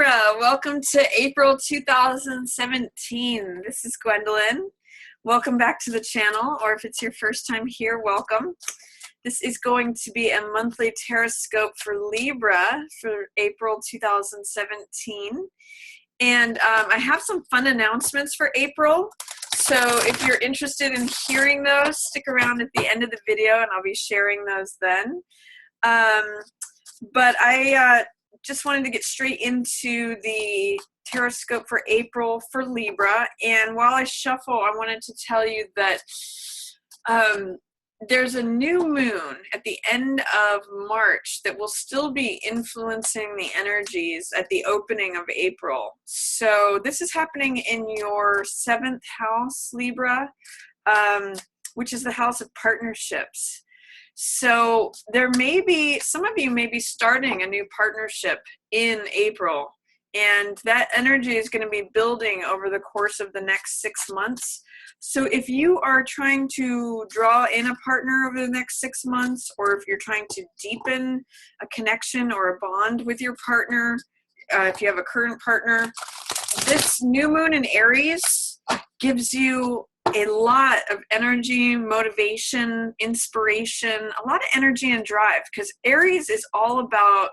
Libra, welcome to April 2017. This is Gwendolyn. Welcome back to the channel, or if it's your first time here, welcome. This is going to be a monthly Tarotscope for Libra for April 2017. And I have some fun announcements for April. So if you're interested in hearing those, stick around at the end of the video and I'll be sharing those then. But I just wanted to get straight into the Tarotscope for April for Libra. And while I shuffle, I wanted to tell you that there's a new moon at the end of March that will still be influencing the energies at the opening of April. So this is happening in your 7th house, Libra, which is the house of partnerships. So there may be, some of you may be starting a new partnership in April, and that energy is going to be building over the course of the next 6 months. So if you are trying to draw in a partner over the next 6 months, or if you're trying to deepen a connection or a bond with your partner, if you have a current partner, this new moon in Aries gives you a lot of energy, motivation, inspiration, a lot of energy and drive, because Aries is all about,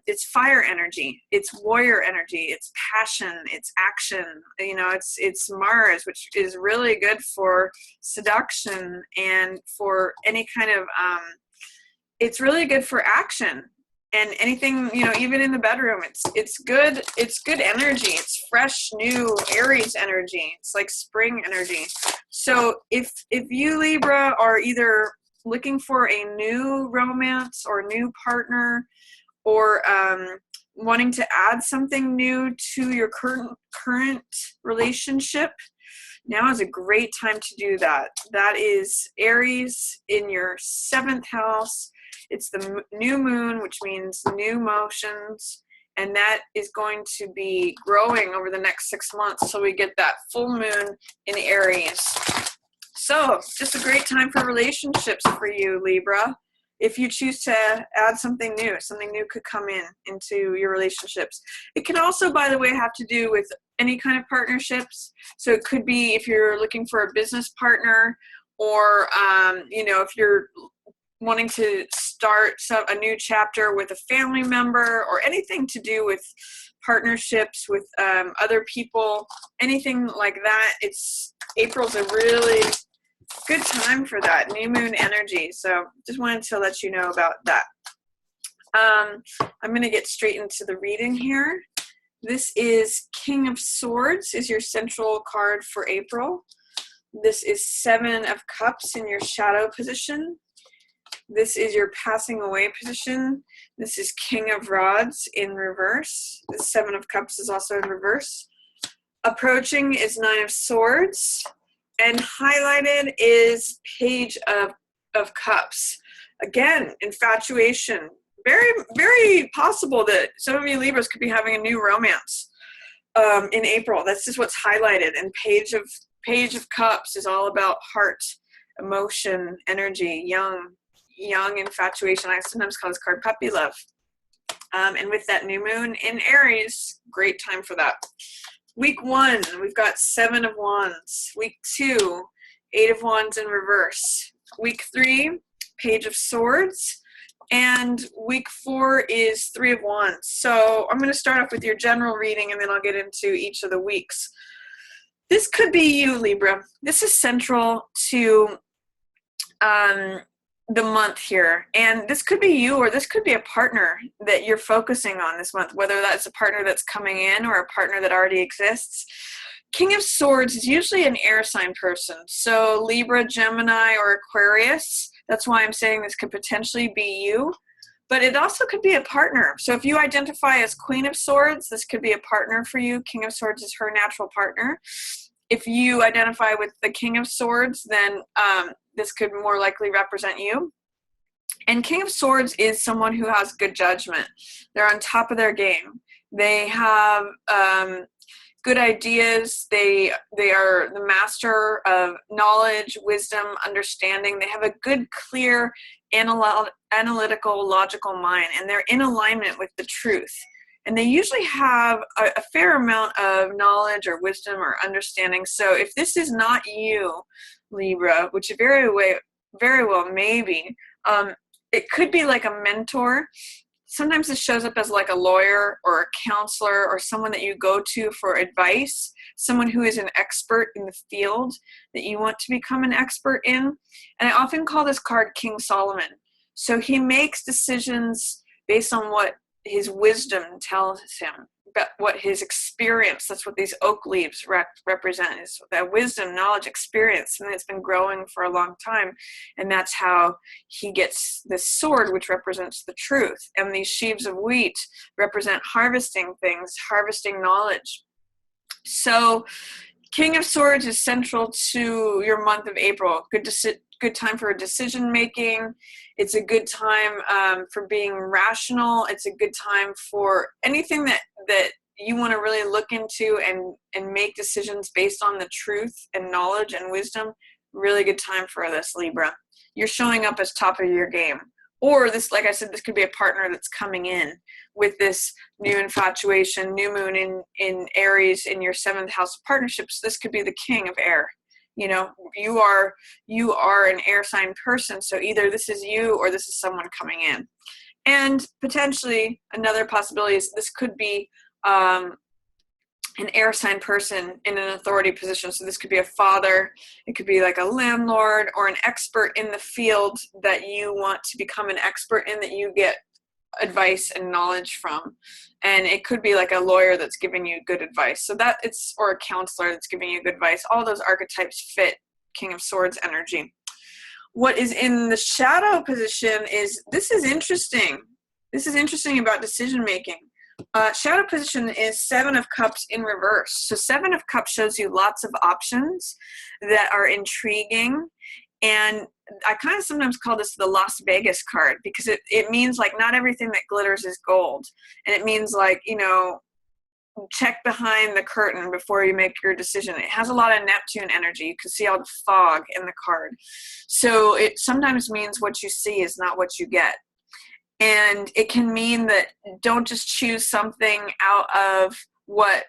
it's fire energy, it's warrior energy, it's passion, it's action, you know, it's Mars, which is really good for seduction and for any kind of, it's really good for action. And anything, you know, even in the bedroom, it's good energy. It's fresh, new Aries energy. It's like spring energy. So if you, Libra, are either looking for a new romance or new partner, or wanting to add something new to your current relationship, now is a great time to do that. That is Aries in your 7th house. It's the new moon, which means new motions, and that is going to be growing over the next 6 months till we get that full moon in Aries. So just a great time for relationships for you, Libra. If you choose to add something new could come into your relationships. It can also, by the way, have to do with any kind of partnerships. So it could be if you're looking for a business partner, or you know, if you're wanting to start a new chapter with a family member, or anything to do with partnerships with other people, anything like that. April's a really good time for that new moon energy. So just wanted to let you know about that. I'm going to get straight into the reading here. This is King of Swords is your central card for April. This is 7 of Cups in your shadow position. This is your passing away position. This is King of Rods in reverse. The 7 of Cups is also in reverse. Approaching is 9 of Swords. And highlighted is Page of Cups. Again, infatuation. Very, very possible that some of you Libras could be having a new romance in April. That's just what's highlighted. And Page of Cups is all about heart, emotion, energy, young infatuation. I sometimes call this card puppy love. And with that new moon in Aries, great time for that. Week 1, we've got 7 of Wands. Week 2, 8 of Wands in reverse. Week 3, Page of Swords. And week 4 is 3 of Wands. So I'm going to start off with your general reading, and then I'll get into each of the weeks. This could be you, Libra. This is central to the month here, and this could be you, or this could be a partner that you're focusing on this month, whether that's a partner that's coming in or a partner that already exists. King of Swords is usually an air sign person, so Libra, Gemini, or Aquarius. That's why I'm saying this could potentially be you, but it also could be a partner. So if you identify as Queen of Swords, this could be a partner for you. King of Swords is her natural partner. If you identify with the King of Swords, then this could more likely represent you. And King of Swords is someone who has good judgment. They're on top of their game. They have good ideas. They are the master of knowledge, wisdom, understanding. They have a good, clear, analytical, logical mind, and they're in alignment with the truth. and they usually have a fair amount of knowledge or wisdom or understanding. So if this is not you, Libra, which very well maybe, it could be like a mentor. Sometimes it shows up as like a lawyer or a counselor or someone that you go to for advice, someone who is an expert in the field that you want to become an expert in. And I often call this card King Solomon. So he makes decisions based on what his wisdom tells him, but what his experience, that's what these oak leaves represent, is that wisdom, knowledge, experience, and it's been growing for a long time. And that's how he gets this sword, which represents the truth. And these sheaves of wheat represent harvesting things, harvesting knowledge. So King of Swords is central to your month of April. Good time for decision making. It's a good time for being rational. It's a good time for anything that you want to really look into and make decisions based on the truth and knowledge and wisdom. Really good time for this, Libra. You're showing up as top of your game. Or this, like I said, this could be a partner that's coming in with this new infatuation, new moon in Aries in your 7th house of partnerships. This could be the king of air. You know, you are an air sign person. So either this is you or this is someone coming in. And potentially another possibility is this could be an air sign person in an authority position. So this could be a father, it could be like a landlord or an expert in the field that you want to become an expert in, that you get advice and knowledge from. And it could be like a lawyer that's giving you good advice. So that it's, or a counselor that's giving you good advice. All those archetypes fit King of Swords energy. What is in the shadow position is, this is interesting. This is interesting about decision making. Shadow position is 7 of Cups in reverse. So 7 of Cups shows you lots of options that are intriguing. And I kind of sometimes call this the Las Vegas card, because it means like not everything that glitters is gold. And it means like, you know, check behind the curtain before you make your decision. It has a lot of Neptune energy. You can see all the fog in the card. So it sometimes means what you see is not what you get. And it can mean that don't just choose something out of what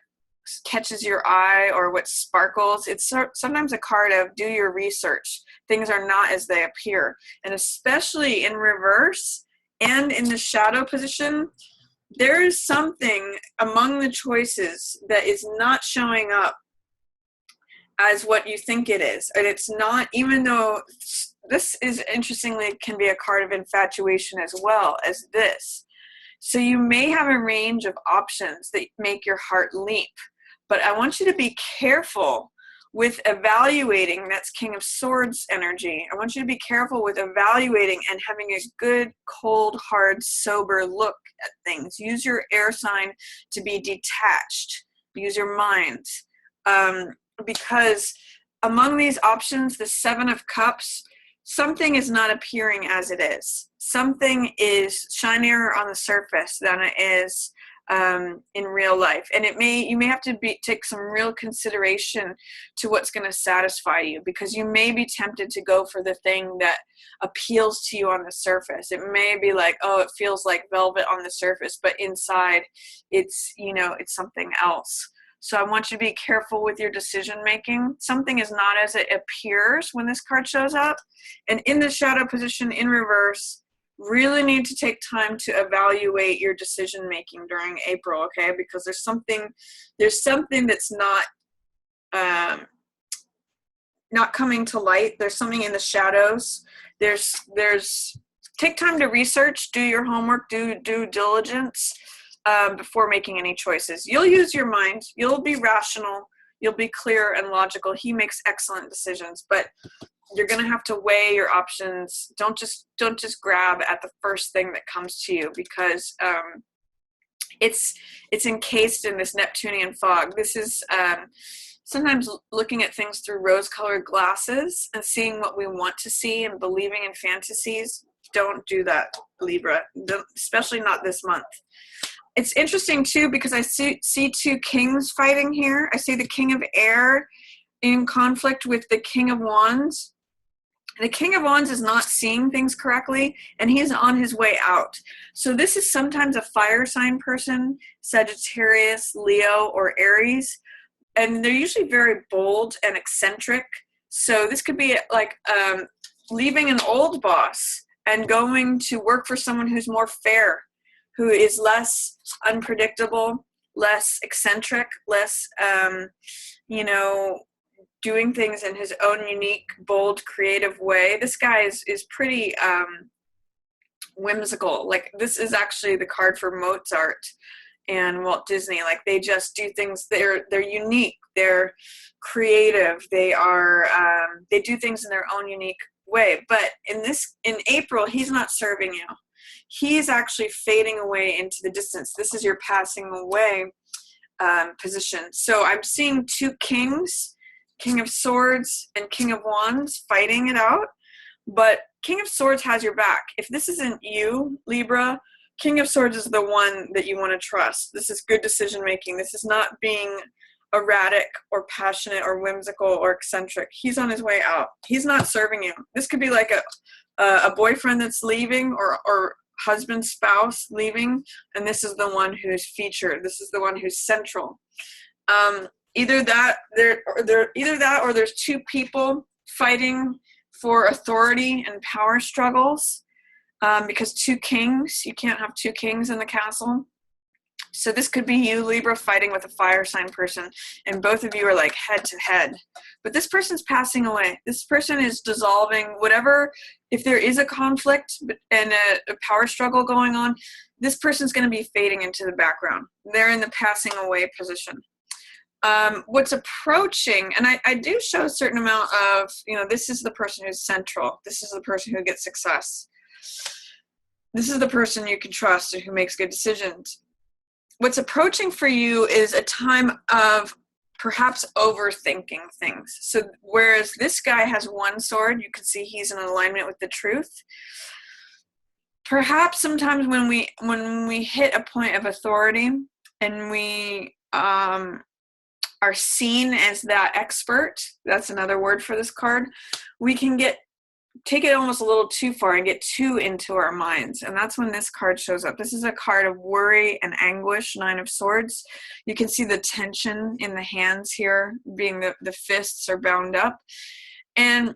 catches your eye or what sparkles. It's sometimes a card of do your research. Things are not as they appear. And especially in reverse and in the shadow position, there is something among the choices that is not showing up as what you think it is. And it's not, even though this is interestingly can be a card of infatuation as well as this. So you may have a range of options that make your heart leap. But I want you to be careful with evaluating, that's King of Swords energy. I want you to be careful with evaluating and having a good, cold, hard, sober look at things. Use your air sign to be detached. Use your mind. Because among these options, the 7 of Cups, something is not appearing as it is. Something is shinier on the surface than it is in real life. And you may have to take some real consideration to what's going to satisfy you, because you may be tempted to go for the thing that appeals to you on the surface. It may be like, oh, it feels like velvet on the surface, but inside it's, you know, it's something else. So I want you to be careful with your decision making. Something is not as it appears when this card shows up. And in the shadow position in reverse, really need to take time to evaluate your decision making during April, okay? Because there's something that's not coming to light. There's something in the shadows. There's take time to research, do your homework, do due diligence before making any choices. You'll use your mind. You'll be rational. You'll be clear and logical. He makes excellent decisions, but you're going to have to weigh your options. Don't just grab at the first thing that comes to you, because it's encased in this Neptunian fog. This is sometimes looking at things through rose-colored glasses and seeing what we want to see and believing in fantasies. Don't do that, Libra, especially not this month. It's interesting too, because I see 2 kings fighting here. I see the King of Air in conflict with the King of Wands. The King of Wands is not seeing things correctly, and he's on his way out. So this is sometimes a fire sign person, Sagittarius, Leo, or Aries, and they're usually very bold and eccentric. So this could be like leaving an old boss and going to work for someone who's more fair, who is less unpredictable, less eccentric, less, doing things in his own unique, bold, creative way. This guy is pretty whimsical. Like, this is actually the card for Mozart and Walt Disney. Like, they just do things, they're unique, they're creative, they do things in their own unique way. But in April, he's not serving you. He's actually fading away into the distance. This is your passing away position. So I'm seeing two kings, King of Swords and King of Wands, fighting it out. But King of Swords has your back. If this isn't you, Libra, King of Swords is the one that you want to trust. This is good decision making. This is not being erratic or passionate or whimsical or eccentric. He's on his way out. He's not serving you. This could be like a boyfriend that's leaving, or husband, spouse leaving, and this is the one who's featured. This is the one who's central. Either that or there's two people fighting for authority and power struggles, because two kings, you can't have two kings in the castle. So this could be you, Libra, fighting with a fire sign person, and both of you are like head to head. But this person's passing away. This person is dissolving whatever. If there is a conflict and a power struggle going on, this person's going to be fading into the background. They're in the passing away position. What's approaching, and I do show a certain amount of, this is the person who's central. This is the person who gets success. This is the person you can trust and who makes good decisions. What's approaching for you is a time of perhaps overthinking things. So whereas this guy has one sword, you can see he's in alignment with the truth. Perhaps sometimes when we hit a point of authority and we are seen as that expert, that's another word for this card, we can take it almost a little too far and get too into our minds. And that's when this card shows up. This is a card of worry and anguish, Nine of Swords. You can see the tension in the hands here, being the fists are bound up. And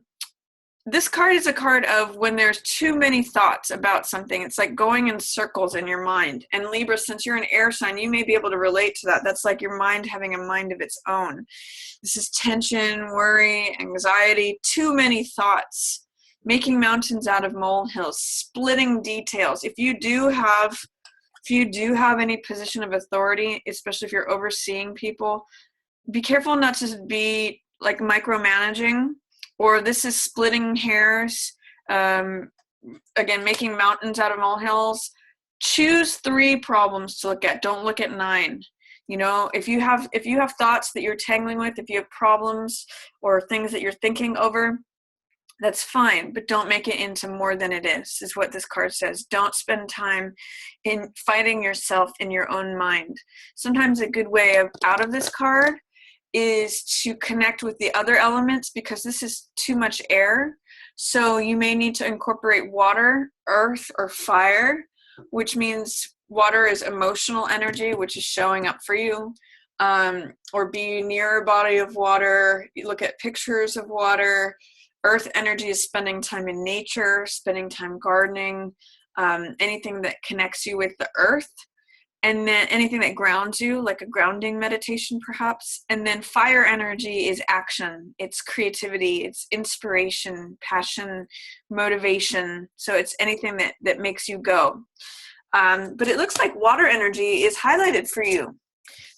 this card is a card of when there's too many thoughts about something. It's like going in circles in your mind. And Libra, since you're an air sign, you may be able to relate to that. That's like your mind having a mind of its own. This is tension, worry, anxiety, too many thoughts. Making mountains out of molehills, splitting details. If you do have any position of authority, especially if you're overseeing people, be careful not to be like micromanaging, or this is splitting hairs. Again, making mountains out of molehills. Choose 3 problems to look at. Don't look at 9. If you have thoughts that you're tangling with, if you have problems or things that you're thinking over, that's fine, but don't make it into more than it is what this card says. Don't spend time in fighting yourself in your own mind. Sometimes a good way out of this card is to connect with the other elements, because this is too much air. So you may need to incorporate water, earth, or fire, which means water is emotional energy, which is showing up for you. Or be near a body of water, you look at pictures of water. Earth energy is spending time in nature, spending time gardening, anything that connects you with the earth, and then anything that grounds you, like a grounding meditation perhaps. And then fire energy is action, it's creativity, it's inspiration, passion, motivation. So it's anything that makes you go. But it looks like water energy is highlighted for you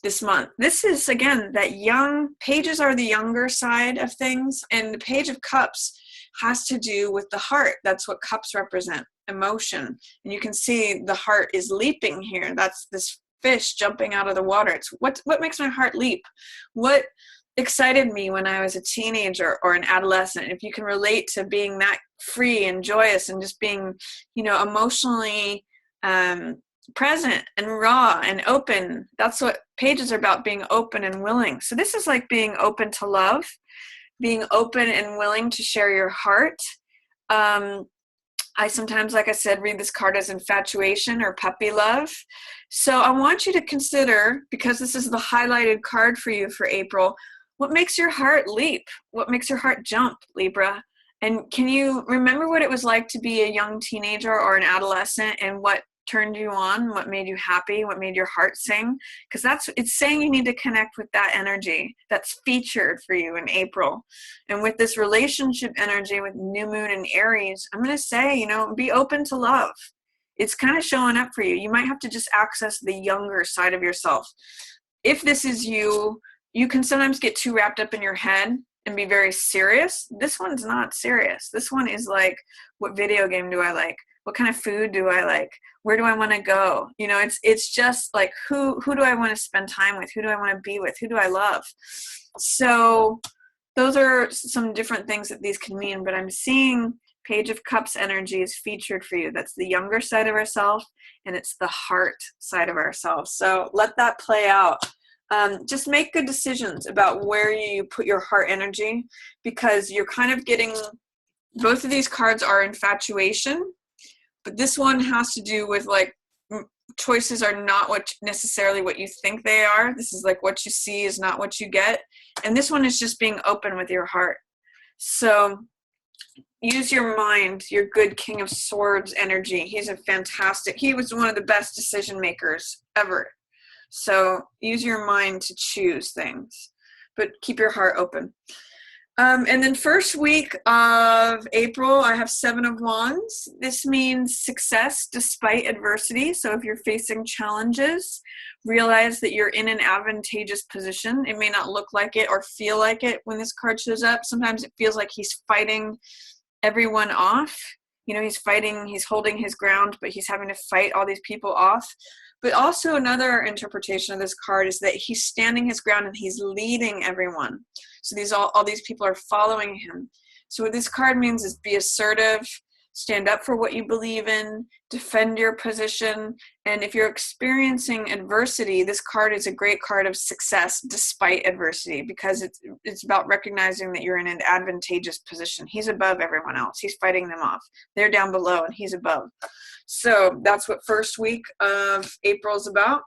this month. This is, again, that young, pages are the younger side of things, and the Page of Cups has to do with the heart. That's what cups represent, emotion. And you can see the heart is leaping here. That's this fish jumping out of the water. It's what makes my heart leap? What excited me when I was a teenager or an adolescent? If you can relate to being that free and joyous and just being, emotionally present and raw and open. That's what pages are about, being open and willing. So this is like being open to love, being open and willing to share your heart, I sometimes, like I said, read this card as infatuation or puppy love. So I want you to consider, because this is the highlighted card for you for April, what makes your heart leap? What makes your heart jump, Libra? And can you remember what it was like to be a young teenager or an adolescent, and what turned you on, what made you happy, what made your heart sing? Because it's saying you need to connect with that energy that's featured for you in April. And with this relationship energy with new moon and Aries, I'm going to say, be open to love. It's kind of showing up for you. You might have to just access the younger side of yourself. If this is you, you can sometimes get too wrapped up in your head and be very serious. This one's not serious. This one is like, what video game do I like? What kind of food do I like? Where do I want to go? It's just like, who do I want to spend time with? Who do I want to be with? Who do I love? So those are some different things that these can mean, but I'm seeing Page of Cups energy is featured for you. That's the younger side of ourselves, and it's the heart side of ourselves. So let that play out. Just make good decisions about where you put your heart energy, because you're kind of getting, both of these cards are infatuation, but this one has to do with like choices are not necessarily what you think they are. This is like what you see is not what you get. And this one is just being open with your heart. So use your mind, your good King of Swords energy. He was one of the best decision makers ever. So use your mind to choose things, but keep your heart open. And then first week of April, I have 7 of Wands. This means success despite adversity. So if you're facing challenges, realize that you're in an advantageous position. It may not look like it or feel like it when this card shows up. Sometimes it feels like he's fighting everyone off. He's holding his ground, but he's having to fight all these people off. But also another interpretation of this card is that he's standing his ground and he's leading everyone. So all these people are following him. So what this card means is be assertive, stand up for what you believe in, defend your position. And if you're experiencing adversity, this card is a great card of success despite adversity, because it's about recognizing that you're in an advantageous position. He's above everyone else. He's fighting them off. They're down below and he's above. So that's what first week of April is about.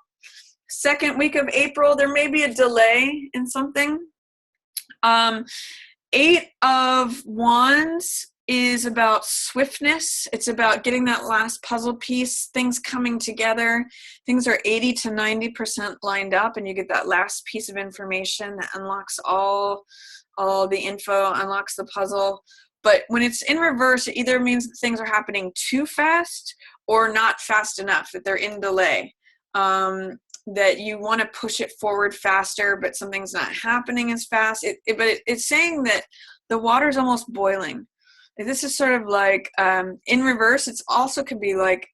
Second week of April, there may be a delay in something. 8 of Wands is about swiftness. It's about getting that last puzzle piece, things coming together. Things are 80 to 90% lined up, and you get that last piece of information that unlocks all the info, unlocks the puzzle. But when it's in reverse, it either means that things are happening too fast or not fast enough, that they're in delay. That you want to push it forward faster, but something's not happening as fast. But it's saying that the water's almost boiling. This is sort of like, in reverse, it's also could be like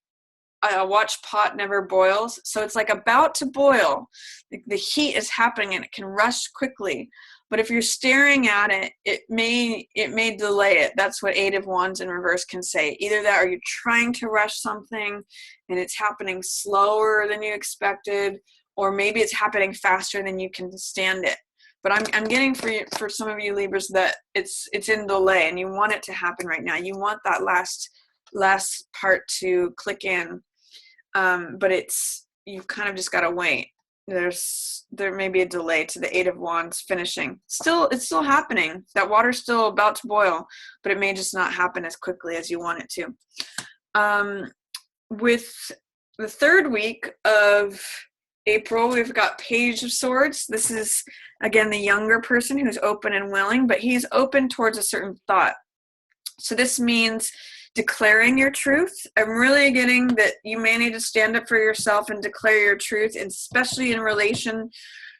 a watch pot never boils. So it's like about to boil. The heat is happening and it can rush quickly. But if you're staring at it, it may delay it. That's what 8 of Wands in reverse can say. Either that, or you're trying to rush something and it's happening slower than you expected, or maybe it's happening faster than you can stand it. But I'm getting for some of you Libras that it's in delay and you want it to happen right now. You want that last part to click in, but you've kind of just got to wait. There may be a delay to the 8 of Wands finishing. It's still happening. That water's still about to boil, but it may just not happen as quickly as you want it to. With the third week of April, we've got Page of Swords. This is, again, the younger person who's open and willing, but he's open towards a certain thought. So this means declaring your truth. I'm really getting that you may need to stand up for yourself and declare your truth, especially in relation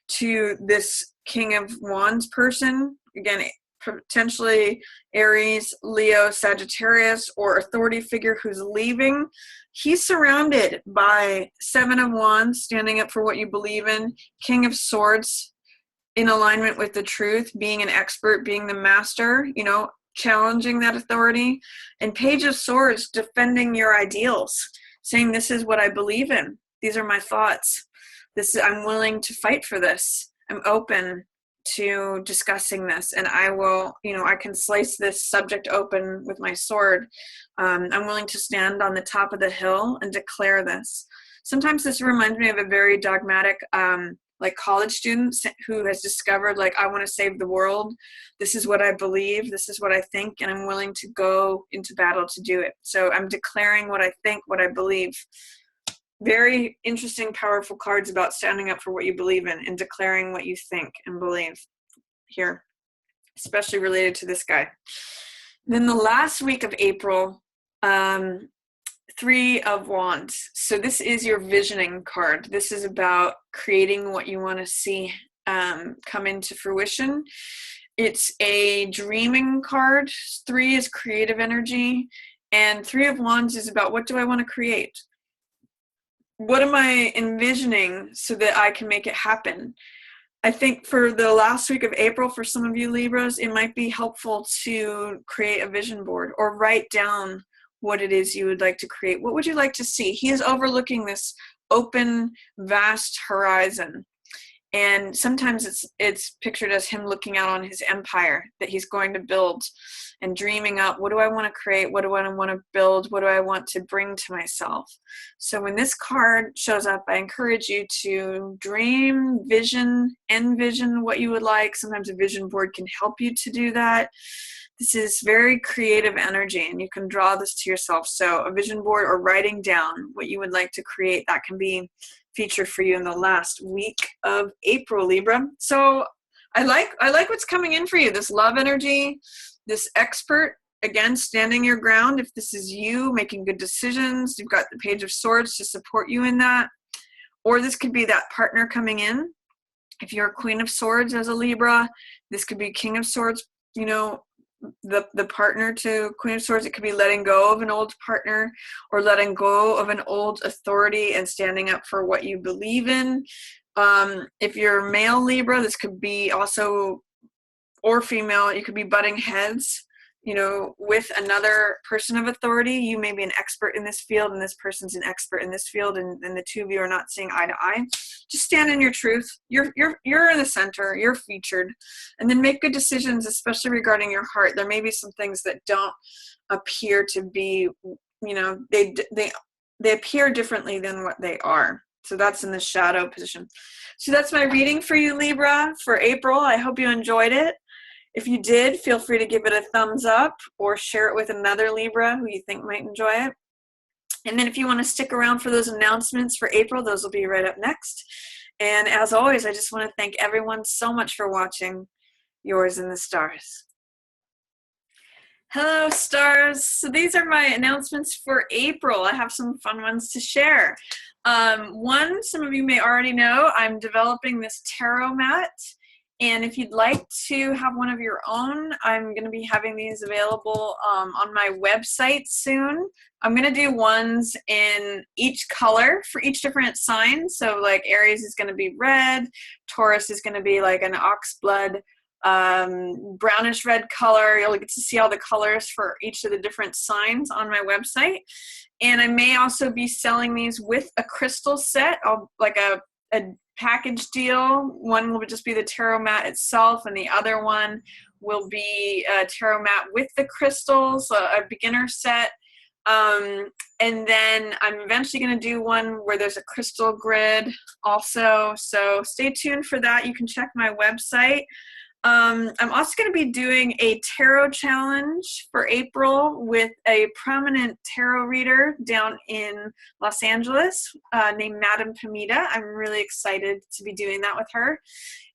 to this King of Wands person. Again, potentially Aries, Leo, Sagittarius, or authority figure who's leaving. He's surrounded by 7 of Wands, standing up for what you believe in, King of Swords, in alignment with the truth, being an expert, being the master, challenging that authority, and Page of Swords, defending your ideals, saying this is what I believe in. These are my thoughts. I'm willing to fight for this. I'm open. to discussing this, and I will, I can slice this subject open with my sword. I'm willing to stand on the top of the hill and declare this. Sometimes this reminds me of a very dogmatic, like college student who has discovered, like, I want to save the world. This is what I believe. This is what I think, and I'm willing to go into battle to do it. So I'm declaring what I think, what I believe. Very interesting, powerful cards about standing up for what you believe in and declaring what you think and believe here, especially related to this guy. Then the last week of April, Three of Wands. So this is your visioning card. This is about creating what you want to see come into fruition. It's a dreaming card. 3 is creative energy, and 3 of Wands is about, what do I want to create? What am I envisioning so that I can make it happen? I think for the last week of April, for some of you Libras, it might be helpful to create a vision board or write down what it is you would like to create. What would you like to see? He is overlooking this open, vast horizon. And sometimes it's pictured as him looking out on his empire that he's going to build and dreaming up, what do I want to create? What do I want to build? What do I want to bring to myself? So when this card shows up, I encourage you to dream, vision, envision what you would like. Sometimes a vision board can help you to do that. This is very creative energy, and you can draw this to yourself. So a vision board or writing down what you would like to create, that can be featured for you in the last week of April, Libra. So I like what's coming in for you. This love energy, this expert, again, standing your ground. If this is you making good decisions, you've got the Page of Swords to support you in that. Or this could be that partner coming in. If you're a Queen of Swords as a Libra, this could be King of Swords, the partner to Queen of Swords. It could be letting go of an old partner or letting go of an old authority and standing up for what you believe in. If you're male Libra, this could be also, or female, you could be butting heads, with another person of authority. You may be an expert in this field and this person's an expert in this field, and the two of you are not seeing eye to eye. Just stand in your truth. You're in the center, you're featured, and then make good decisions, especially regarding your heart. There may be some things that don't appear to be, they appear differently than what they are. So that's in the shadow position. So that's my reading for you, Libra, for April. I hope you enjoyed it. If you did, feel free to give it a thumbs up or share it with another Libra who you think might enjoy it. And then if you want to stick around for those announcements for April, those will be right up next. And as always, I just want to thank everyone so much for watching. Yours in the Stars. Hello, stars. So these are my announcements for April. I have some fun ones to share. One, some of you may already know, I'm developing this tarot mat. And if you'd like to have one of your own, I'm going to be having these available on my website soon. I'm going to do ones in each color for each different sign. So like Aries is going to be red, Taurus is going to be like an ox blood, brownish red color. You'll get to see all the colors for each of the different signs on my website. And I may also be selling these with a crystal set, like a package deal. One will just be the tarot mat itself, and the other one will be a tarot mat with the crystals, a beginner set. And then I'm eventually going to do one where there's a crystal grid also. So stay tuned for that. You can check my website. I'm also going to be doing a tarot challenge for April with a prominent tarot reader down in Los Angeles named Madame Pamita. I'm really excited to be doing that with her.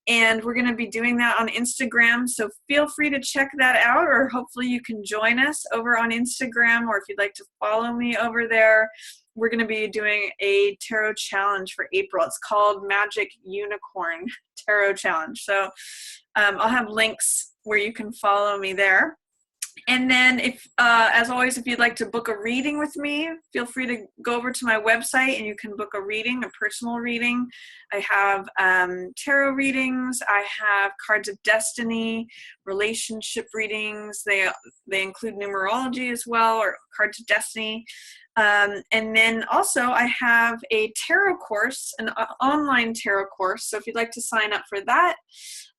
And we're going to be doing that on Instagram, so feel free to check that out, or hopefully you can join us over on Instagram, or if you'd like to follow me over there. We're going to be doing a tarot challenge for April. It's called Magic Unicorn Tarot Challenge. So I'll have links where you can follow me there. And then if, as always, if you'd like to book a reading with me, feel free to go over to my website and you can book a reading, a personal reading. I have tarot readings. I have cards of destiny, relationship readings. They include numerology as well, or cards of destiny. And then also I have a tarot course, an online tarot course. So if you'd like to sign up for that,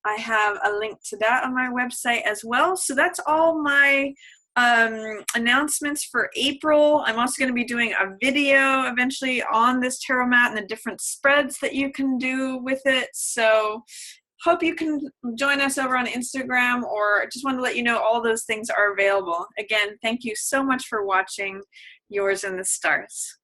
I have a link to that on my website as well. So that's all my announcements for April. I'm also going to be doing a video eventually on this tarot mat and the different spreads that you can do with it. So hope you can join us over on Instagram, or just wanted to let you know all those things are available. Again, thank you so much for watching Yours in the Stars.